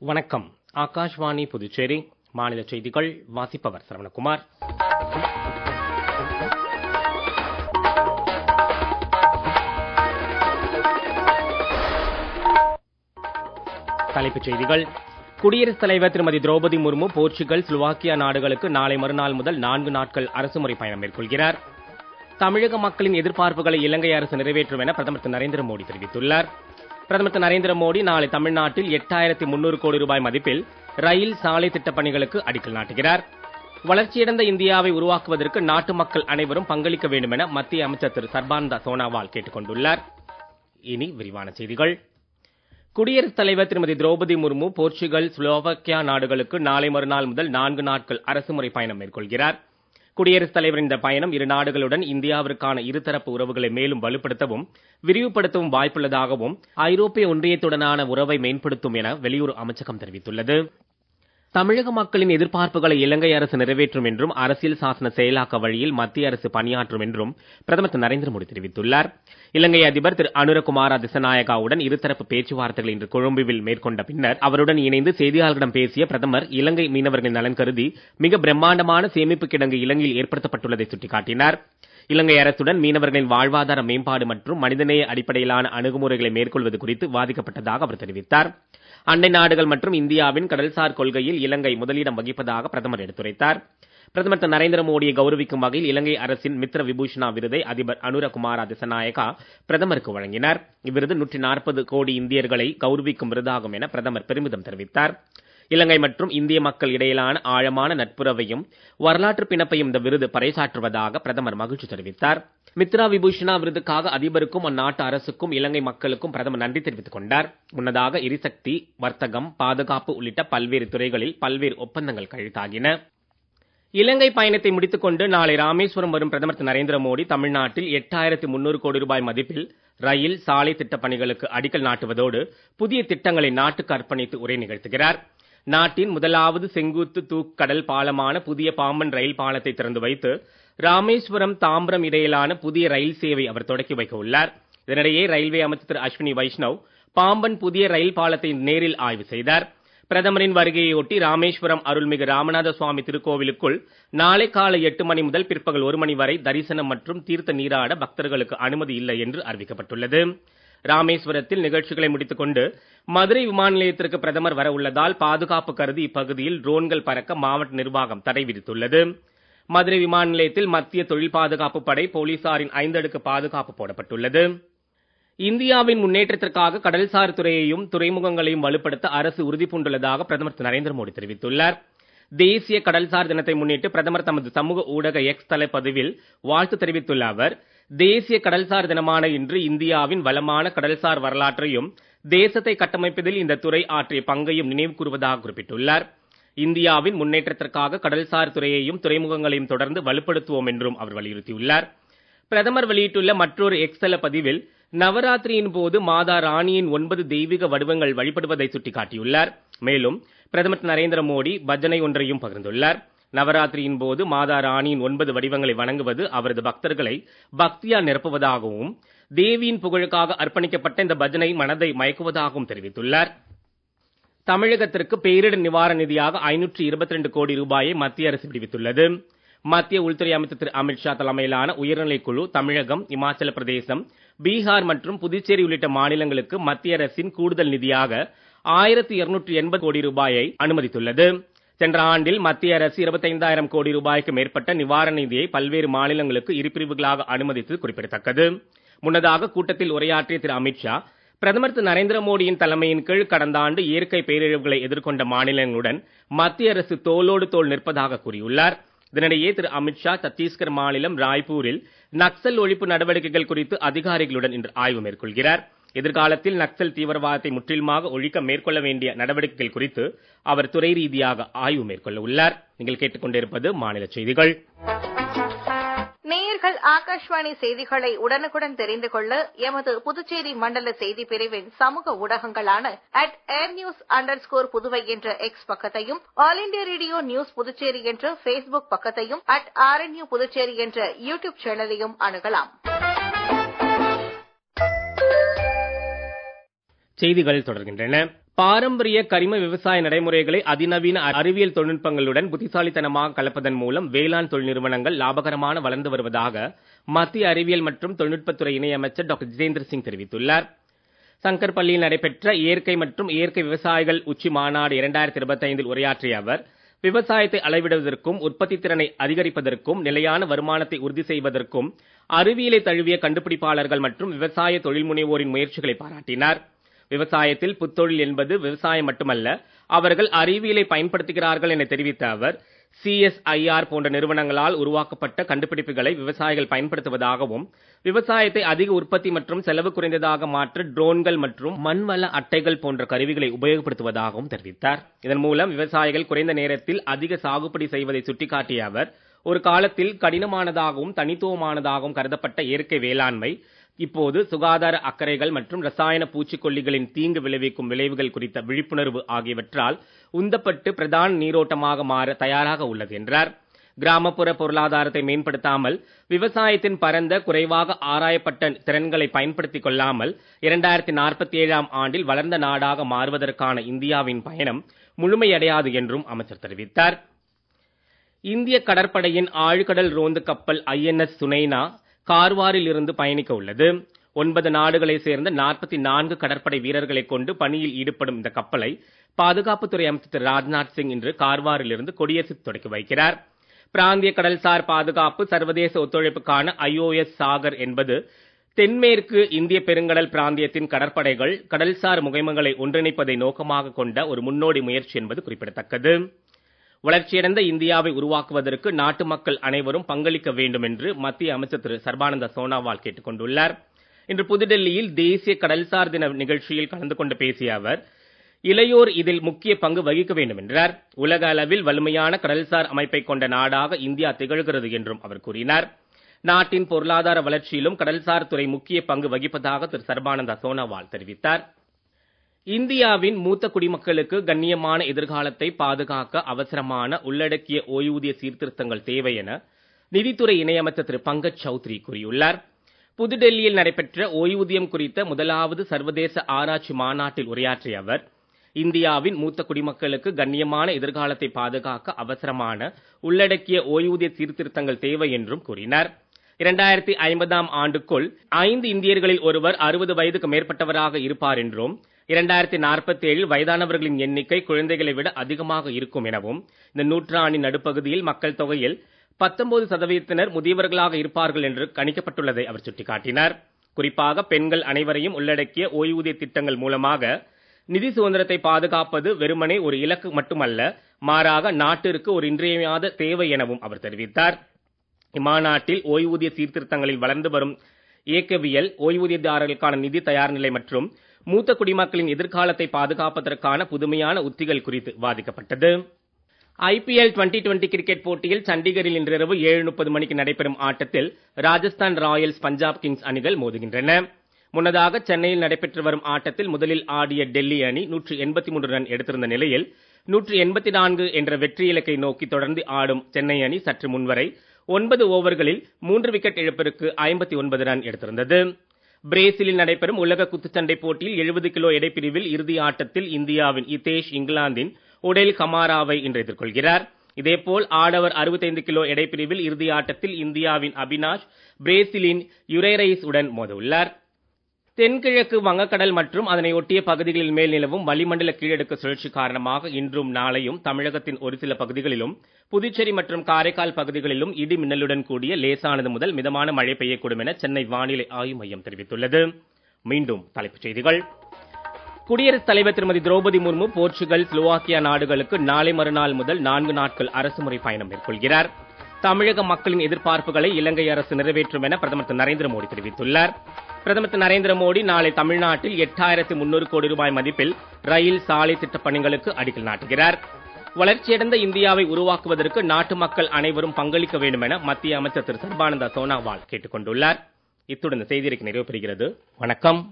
வணக்கம். ஆகாஷ்வாணி புதுச்சேரி மாநில செய்திகள் வாசிப்பவர் சரவணகுமார். தலைப்புச் செய்திகள். குடியரசுத் தலைவர் திருமதி திரௌபதி முர்மு போர்ச்சுகல், ஸ்லோவாக்கியா நாடுகளுக்கு நாளை மறுநாள் முதல் 4 நாட்கள் அரசுமுறை பயணம் மேற்கொள்கிறார். தமிழக மக்களின் எதிர்பார்ப்புகளை இலங்கை அரசு நிறைவேற்றும் என பிரதமர் திரு நரேந்திர மோடி தெரிவித்துள்ளார். பிரதமர் திரு நரேந்திர மோடி நாளை தமிழ்நாட்டில் 8300 கோடி ரூபாய் மதிப்பில் ரயில், சாலை திட்டப் பணிகளுக்கு அடிக்கல் நாட்டுகிறார். வளர்ச்சியடைந்த இந்தியாவை உருவாக்குவதற்கு நாட்டு மக்கள் அனைவரும் பங்களிக்க வேண்டும் என மத்திய அமைச்சர் திரு சர்பானந்த சோனாவால் கேட்டுக் கொண்டுள்ளார். இனி விரிவான செய்திகள். குடியரசுத் தலைவர் திருமதி திரௌபதி முர்மு போர்ச்சுகல், ஸ்லோவாக்கியா நாடுகளுக்கு நாளை மறுநாள் முதல் 4 நாட்கள் அரசுமுறை பயணம் மேற்கொள்கிறார். குடியரசுத் தலைவரின் இந்த பயணம் இரு நாடுகளுடன் இந்தியாவிற்கான இருதரப்பு உறவுகளை மேலும் வலுப்படுத்தவும் விரிவுபடுத்தவும் வாய்ப்புள்ளதாகவும் ஐரோப்பிய ஒன்றியத்துடனான உறவை மேம்படுத்தும் என வெளியுறவு அமைச்சகம் தெரிவித்துள்ளது. தமிழக மக்களின் எதிர்பார்ப்புகளை இலங்கை அரசு நிறைவேற்றும் என்றும் அரசியல் சாசன செயலாக்க வழியில் மத்திய அரசு பணியாற்றும் என்றும் பிரதமர் திரு நரேந்திர மோடி தெரிவித்துள்ளார். இலங்கை அதிபர் திரு அனுரகுமார திசநாயகாவுடன் இருதரப்பு பேச்சுவார்த்தைகள் இன்று கொழும்பில் மேற்கொண்ட பின்னர் அவருடன் இணைந்து செய்தியாளர்களிடம் பேசிய பிரதமர் இலங்கை மீனவர்களின் நலன் கருதி மிக பிரம்மாண்டமான சேமிப்பு கிடங்கு இலங்கையில் ஏற்படுத்தப்பட்டுள்ளதை சுட்டிக்காட்டினார். இலங்கை அரசுடன் மீனவர்களின் வாழ்வாதார மேம்பாடு மற்றும் மனிதநேய அடிப்படையிலான அணுகுமுறைகளை மேற்கொள்வது குறித்து விவாதிக்கப்பட்டதாக அவர் தெரிவித்தார். அண்டை நாடுகள் மற்றும் இந்தியாவின் கடல்சார் கொள்கையில் இலங்கை முதலிடம் வகிப்பதாக பிரதமர் எடுத்துரைத்தார். பிரதமர் திரு நரேந்திர மோடியை கௌரவிக்கும் வகையில் இலங்கை அரசின் மித்ர விபூஷணா விருதை அதிபர் அனுரகுமார திசநாயகா பிரதமருக்கு வழங்கினார். இவ்விருது 140 கோடி இந்தியர்களை கௌரவிக்கும் விருதாகும் என பிரதமர் பெருமிதம் தெரிவித்தார். இலங்கை மற்றும் இந்திய மக்கள் இடையிலான ஆழமான நட்புறவையும் வரலாற்று பிணைப்பையும் இந்த விருது பறைசாற்றுவதாக பிரதமர் மகிழ்ச்சி தெரிவித்தார். மித்ரா விபூஷணா விருதுக்காக அதிபருக்கும் அந்நாட்டு அரசுக்கும் இலங்கை மக்களுக்கும் பிரதமர் நன்றி தெரிவித்துக் கொண்டார். முன்னதாக எரிசக்தி, வர்த்தகம், பாதுகாப்பு உள்ளிட்ட பல்வேறு துறைகளில் பல்வேறு ஒப்பந்தங்கள் கையெழுத்தாகின. இலங்கை பயணத்தை முடித்துக் கொண்டு நாளை ராமேஸ்வரம் வரும் பிரதமர் திரு நரேந்திர மோடி தமிழ்நாட்டில் 8300 கோடி ரூபாய் மதிப்பில் ரயில், சாலை திட்டப் பணிகளுக்கு அடிக்கல் நாட்டுவதோடு புதிய திட்டங்களை நாட்டுக்கு அர்ப்பணித்து உரை நிகழ்த்துகிறார். நாட்டின் முதலாவது செங்குத்து தூக்கடல் பாலமான புதிய பாம்பன் ரயில் பாலத்தை திறந்து வைத்து ராமேஸ்வரம், தாம்பரம் இடையிலான புதிய ரயில் சேவை அவர் தொடக்கி வைக்க உள்ளார். இதனிடையே ரயில்வே அமைச்சர் திரு அஸ்வினி வைஷ்ணவ் பாம்பன் புதிய ரயில் பாலத்தை நேரில் ஆய்வு செய்தார். பிரதமரின் வருகையொட்டி ராமேஸ்வரம் அருள்மிகு ராமநாத சுவாமி திருக்கோவிலுக்குள் நாளை காலை 8 மணி முதல் பிற்பகல் 1 மணி வரை தரிசனம் மற்றும் தீர்த்த நீராட பக்தர்களுக்கு அனுமதி இல்லை என்று அறிவிக்கப்பட்டுள்ளது. ராமேஸ்வரத்தில் நிகழ்ச்சிகளை முடித்துக் கொண்டு மதுரை விமான நிலையத்திற்கு பிரதமர் வர உள்ளதால் பாதுகாப்பு கருதி இப்பகுதியில் ட்ரோன்கள் பறக்க மாவட்ட நிர்வாகம் தடை விதித்துள்ளது. மதுரை விமான நிலையத்தில் மத்திய தொழில் பாதுகாப்பு படை போலீசாரின் 5 அடுக்கு பாதுகாப்பு போடப்பட்டுள்ளது. இந்தியாவின் முன்னேற்றத்திற்காக கடல்சார் துறையையும் துறைமுகங்களையும் வலுப்படுத்த அரசு உறுதிபூண்டுள்ளதாக பிரதமர் திரு நரேந்திர மோடி தெரிவித்துள்ளார். தேசிய கடல்சார் தினத்தை முன்னிட்டு பிரதமர் தமது சமூக ஊடக எக்ஸ் தளப்பதிவில் வாழ்த்து தெரிவித்துள்ள அவர், தேசிய கடல்சார் தினமான இன்று இந்தியாவின் வளமான கடல்சார் வரலாற்றையும் தேசத்தை கட்டமைப்பதில் இந்த துறை ஆற்றிய பங்கையும் நினைவு கூறுவதாக குறிப்பிட்டுள்ளார். இந்தியாவின் முன்னேற்றத்திற்காக கடல்சார் துறையையும் துறைமுகங்களையும் தொடர்ந்து வலுப்படுத்துவோம் என்றும் அவர் வலியுறுத்தியுள்ளார். பிரதமர் வெளியிட்டுள்ள மற்றொரு எக்ஸ் தள பதிவில் நவராத்திரியின் போது மாதா ராணியின் 9 தெய்வீக வடிவங்கள் வழிபடுவதை சுட்டிக்காட்டியுள்ளார். மேலும் பிரதமர் நரேந்திர மோடி பஜனை ஒன்றையும் பகிர்ந்துள்ளார். நவராத்திரியின் போது மாதா ராணியின் 9 வடிவங்களை வணங்குவது அவரது பக்தர்களை பக்தியால் நிரப்புவதாகவும் தேவியின் புகழுக்காக அர்ப்பணிக்கப்பட்ட இந்த பஜனை மனதை மயக்குவதாகவும் தெரிவித்துள்ளார். தமிழகத்திற்கு பேரிடர் நிவாரண நிதியாக 522 கோடி ரூபாயை மத்திய அரசு விடுவித்துள்ளது. மத்திய உள்துறை அமைச்சர் திரு அமித்ஷா தலைமையிலான உயர்நிலைக் குழு தமிழகம், இமாச்சல பிரதேசம், பீகார் மற்றும் புதுச்சேரி உள்ளிட்ட மாநிலங்களுக்கு மத்திய அரசின் கூடுதல் நிதியாக 1280 கோடி ரூபாயை அனுமதித்துள்ளது. சென்ற ஆண்டில் மத்திய அரசு 25000 கோடி ரூபாய்க்கு மேற்பட்ட நிவாரண நிதியை பல்வேறு மாநிலங்களுக்கு இரு பிரிவுகளாக அனுமதித்தது குறிப்பிடத்தக்கது. முன்னதாக கூட்டத்தில் உரையாற்றிய திரு அமித்ஷா, பிரதமர் திரு நரேந்திர மோடியின் தலைமையின் கீழ் கடந்த ஆண்டு இயற்கை பேரிழவுகளை எதிர்கொண்ட மாநிலங்களுடன் மத்திய அரசு தோளோடு தோள் நிற்பதாக கூறியுள்ளார். இதனிடையே திரு அமித்ஷா சத்தீஸ்கர் மாநிலம் ராய்ப்பூரில் நக்சல் ஒழிப்பு நடவடிக்கைகள் குறித்து அதிகாரிகளுடன் இன்று ஆய்வு மேற்கொள்கிறார். எதிர்காலத்தில் நக்சல் தீவிரவாதத்தை முற்றிலுமாக ஒழிக்க மேற்கொள்ள வேண்டிய நடவடிக்கைகள் குறித்து அவர் துறை ரீதியாக ஆய்வு மேற்கொள்ள உள்ளார். நீங்கள் கேட்டுக்கொண்டிருப்பது மாநில செய்திகள். நேயர்கள் ஆகாஷ்வாணி செய்திகளை உடனுக்குடன் தெரிந்து கொள்ள எமது புதுச்சேரி மண்டல செய்தி பிரிவின் சமூக ஊடகங்களான @airnews_புதுவை என்ற எக்ஸ் பக்கத்தையும், all India radio news Puducherry என்ற பேஸ்புக் பக்கத்தையும், @RNU புதுச்சேரி என்ற யூடியூப் சேனலையும் அணுகலாம். செய்திகள் தொடர்கின்றன. பாரம்பரிய கரிம விவசாய நடைமுறைகளை அதிநவீன அறிவியல் தொழில்நுட்பங்களுடன் புத்திசாலித்தனமாக கலப்பதன் மூலம் வேளாண் தொழில் நிறுவனங்கள் லாபகரமான வளர்ந்து வருவதாக மத்திய அறிவியல் மற்றும் தொழில்நுட்பத்துறை இணையமைச்சர் டாக்டர் ஜிதேந்திர சிங் தெரிவித்துள்ளார். சங்கர்பள்ளியில் நடைபெற்ற இயற்கை மற்றும் இயற்கை விவசாயிகள் உச்சி மாநாடு 2025 உரையாற்றிய அவர், விவசாயத்தை அளவிடுவதற்கும் உற்பத்தி திறனை அதிகரிப்பதற்கும் நிலையான வருமானத்தை உறுதி செய்வதற்கும் அறிவியலை தழுவிய கண்டுபிடிப்பாளர்கள் மற்றும் விவசாய தொழில் முனைவோரின் முயற்சிகளை பாராட்டினார். விவசாயத்தில் புத்தொழில் என்பது விவசாயம் மட்டுமல்ல, அவர்கள் அறிவியலை பயன்படுத்துகிறார்கள் என தெரிவித்த அவர், CSIR போன்ற நிறுவனங்களால் உருவாக்கப்பட்ட கண்டுபிடிப்புகளை விவசாயிகள் பயன்படுத்துவதாகவும், விவசாயத்தை அதிக உற்பத்தி மற்றும் செலவு குறைந்ததாக மாற்ற ட்ரோன்கள் மற்றும் மண்வள அட்டைகள் போன்ற கருவிகளை உபயோகப்படுத்துவதாகவும் தெரிவித்தார். இதன் மூலம் விவசாயிகள் குறைந்த நேரத்தில் அதிக சாகுபடி செய்வதை சுட்டிக்காட்டிய அவர், ஒரு காலத்தில் கடினமானதாகவும் தனித்துவமானதாகவும் கருதப்பட்ட இயற்கை வேளாண்மை இப்போது சுகாதார அக்கறைகள் மற்றும் ரசாயன பூச்சிக்கொல்லிகளின் தீங்கு விளைவிக்கும் விளைவுகள் குறித்த விழிப்புணர்வு ஆகியவற்றால் உந்தப்பட்டு பிரதான நீரோட்டமாக மாற தயாராக உள்ளது என்றார். கிராமப்புற பொருளாதாரத்தை மேம்படுத்தாமல் விவசாயத்தின் பரந்த குறைவாக ஆராயப்பட்ட திறன்களை பயன்படுத்திக் கொள்ளாமல் 2047ஆம் ஆண்டில் வளர்ந்த நாடாக மாறுவதற்கான இந்தியாவின் பயணம் முழுமையடையாது என்றும் அமைச்சர் தெரிவித்தார். இந்திய கடற்படையின் ஆழ்கடல் ரோந்து கப்பல் INS சுனைனா கார்வாரில் இருந்து பயணிக்க உள்ளது. 9 நாடுகளைச் சேர்ந்த 44 கடற்படை வீரர்களை கொண்டு பணியில் ஈடுபடும் இந்த கப்பலை பாதுகாப்புத்துறை அமைச்சர் திரு ராஜ்நாத் சிங் இன்று கார்வாரில் இருந்து கொடியசைத்து தொடக்கி வைக்கிறார். பிராந்திய கடல்சார் பாதுகாப்பு சர்வதேச ஒத்துழைப்புக்கான IOS சாகர் என்பது தென்மேற்கு இந்திய பெருங்கடல் பிராந்தியத்தின் கடற்படைகள் கடல்சார் முகமைகளை ஒன்றிணைப்பதை நோக்கமாக கொண்ட ஒரு முன்னோடி முயற்சி என்பது குறிப்பிடத்தக்கது. வளர்ச்சியடைந்த இந்தியாவை உருவாக்குவதற்கு நாட்டு மக்கள் அனைவரும் பங்களிக்க வேண்டும் என்று மத்திய அமைச்சர் திரு சர்பானந்த சோனாவால் கேட்டுக் கொண்டுள்ளார். இன்று புதுடெல்லியில் தேசிய கடல்சார் தின நிகழ்ச்சியில் கலந்து கொண்டு பேசிய அவர், இளையோர் இதில் முக்கிய பங்கு வகிக்க வேண்டும் என்றார். உலக அளவில் வலிமையான கடல்சார் அமைப்பை கொண்ட நாடாக இந்தியா திகழ்கிறது என்றும் அவர் கூறினார். நாட்டின் பொருளாதார வளர்ச்சியிலும் கடல்சார் துறை முக்கிய பங்கு வகிப்பதாக திரு சர்பானந்த சோனாவால் தெரிவித்தார். இந்தியாவின் மூத்த குடிமக்களுக்கு கண்ணியமான எதிர்காலத்தை பாதுகாக்க அவசரமான உள்ளடக்கிய ஓய்வூதிய சீர்திருத்தங்கள் தேவை என நிதித்துறை இணையமைச்சர் திரு பங்கஜ் சௌத்ரி கூறியுள்ளார். புதுடெல்லியில் நடைபெற்ற ஓய்வூதியம் குறித்த முதலாவது சர்வதேச ஆராய்ச்சி மாநாட்டில் உரையாற்றிய அவர், இந்தியாவின் மூத்த குடிமக்களுக்கு கண்ணியமான எதிர்காலத்தை பாதுகாக்க அவசரமான உள்ளடக்கிய ஓய்வூதிய சீர்திருத்தங்கள் தேவை என்றும் கூறினார். 2050ஆம் ஆண்டுக்குள் 5 இந்தியர்களில் ஒருவர் 60 வயதுக்கு மேற்பட்டவராக இருப்பார் என்றும், 2047 வயதானவர்களின் எண்ணிக்கை குழந்தைகளை விட அதிகமாக இருக்கும் எனவும், இந்த நூற்றாண்டின் நடுப்பகுதியில் மக்கள் தொகையில் 19% முதியவர்களாக இருப்பார்கள் என்று கணிக்கப்பட்டுள்ளதை அவர் சுட்டிக்காட்டினார். குறிப்பாக பெண்கள் அனைவரையும் உள்ளடக்கிய ஓய்வூதிய திட்டங்கள் மூலமாக நிதி சுதந்திரத்தை பாதுகாப்பது வெறுமனே ஒரு இலக்கு மட்டுமல்ல, மாறாக நாட்டிற்கு ஒரு இன்றியமையாத தேவை எனவும் அவர் தெரிவித்தார். இம்மாநாட்டில் ஓய்வூதிய சீர்திருத்தங்களில் வளர்ந்து வரும் இயக்கவியல், ஓய்வூதியதாரர்களுக்கான நிதி தயார்நிலை மற்றும் மூத்த குடிமக்களின் எதிர்காலத்தை பாதுகாப்பதற்கான புதுமையான உத்திகள் குறித்து விவாதிக்கப்பட்டது. IPL 2020 கிரிக்கெட் போட்டியில் சண்டிகரில் இன்றிரவு 7:30 மணிக்கு நடைபெறும் ஆட்டத்தில் ராஜஸ்தான் ராயல்ஸ் பஞ்சாப் கிங்ஸ் அணிகள் மோதுகின்றன. முன்னதாக சென்னையில் நடைபெற்று வரும் ஆட்டத்தில் முதலில் ஆடிய டெல்லி அணி 183 ரன் எடுத்திருந்த நிலையில் 184 என்ற வெற்றி இலக்கை நோக்கி தொடர்ந்து ஆடும் சென்னை அணி சற்று முன்வரை 9 ஓவர்களில் 3 விக்கெட் இழப்பிற்கு 59 ரன் எடுத்திருந்தது. பிரேசிலில் நடைபெறும் உலக குத்துச்சண்டை போட்டியில் 70 கிலோ எடைப்பிரிவில் இறுதி ஆட்டத்தில் இந்தியாவின் இதேஷ் இங்கிலாந்தின் ஒடேல் கமாராவை இன்று எதிர்கொள்கிறார். இதேபோல் ஆடவர் 65 கிலோ எடைப்பிரிவில் இறுதி ஆட்டத்தில் இந்தியாவின் அபினாஷ் பிரேசிலின் யுரேரைஸ் உடன் மோதவுள்ளார். தென்கிழக்கு வங்கக்கடல் மற்றும் அதனை ஒட்டிய பகுதிகளில் மேல் நிலவும் வளிமண்டல கீழடுக்கு சுழற்சி காரணமாக இன்றும் நாளையும் தமிழகத்தின் ஒரு சில பகுதிகளிலும் புதுச்சேரி மற்றும் காரைக்கால் பகுதிகளிலும் இடி மின்னலுடன் கூடிய லேசானது முதல் மிதமான மழை பெய்யக்கூடும் என சென்னை வானிலை ஆய்வு மையம் தெரிவித்துள்ளது. மீண்டும் தலைப்புச் செய்திகள். குடியரசுத் தலைவர் திருமதி திரௌபதி முர்மு போர்ச்சுகல், ஸ்லோவாக்கியா நாடுகளுக்கு நாளை மறுநாள் முதல் 4 நாட்கள் அரசுமுறை பயணம் மேற்கொள்கிறார். தமிழக மக்களின் எதிர்பார்ப்புகளை இலங்கை அரசு நிறைவேற்றும் என பிரதமர் திரு நரேந்திர மோடி தெரிவித்துள்ளார். பிரதமர் திரு நரேந்திர மோடி நாளை தமிழ்நாட்டில் 8300 கோடி ரூபாய் மதிப்பில் ரயில், சாலை திட்டப் பணிகளுக்கு அடிக்கல் நாட்டுகிறார். வளர்ச்சியடைந்த இந்தியாவை உருவாக்குவதற்கு நாட்டு மக்கள் அனைவரும் பங்களிக்க வேண்டும் என மத்திய அமைச்சர் திரு சர்பானந்த சோனாவால் கேட்டுக் கொண்டுள்ளார். இத்துடன் செய்தியறிக்கை நிறைவு பெறுகிறது. வணக்கம்.